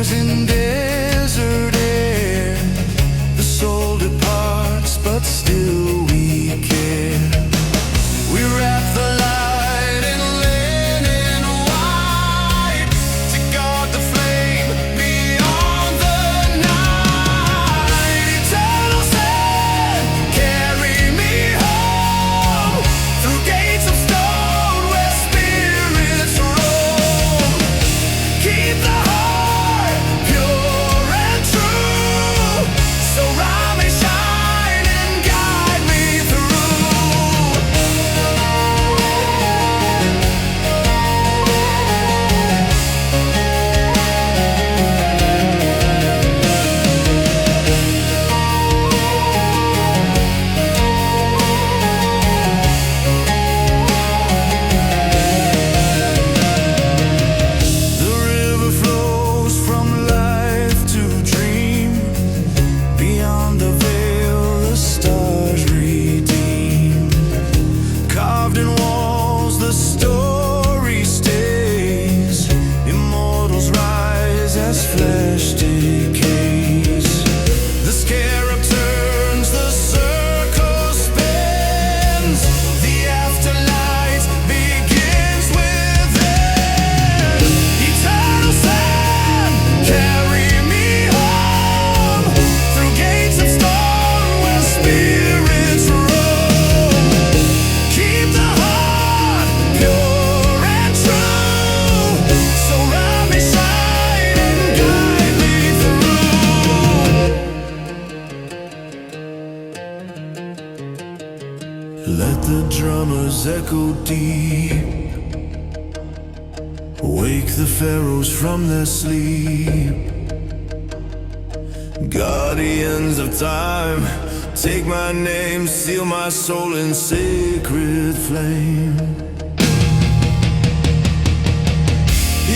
stars in desert air. The soul departs, but still we care. We wrap the light in linen white to guard the flame beyond the night. Eternal sand, carry me home through gates of stone where spirits roam. Keep the heart pure and true, so I may shine and guide me through. The river flows from life to dream. Beyond the veil, the stars redeem. Carved in walls, the story stays. Immortals rise as flesh decays. The scarab turns, the circle spins. The afterlife begins within. Eternal sand, carry me home through gates of stone where spirits roam. Keep the heart pure and true, so I may shine and guide me through. Let the drummers echo deep, wake the Pharaohs from their sleep. Guardians of time, take my name, seal my soul in sacred flame.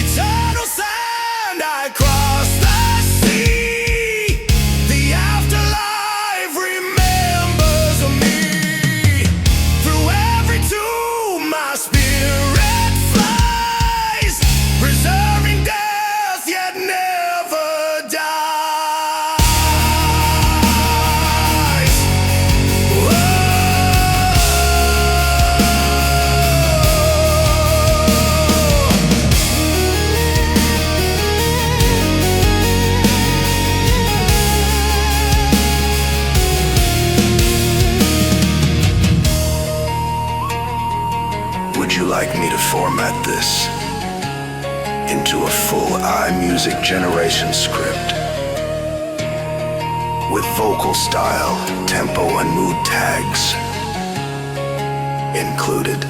Eternal sand, I cross the sea. The afterlife remembers me. Through every tomb, my spirit flies, preserving death yet never dies. Would you like me to format this into a full iMusic generation script with vocal style, tempo, and mood tags included?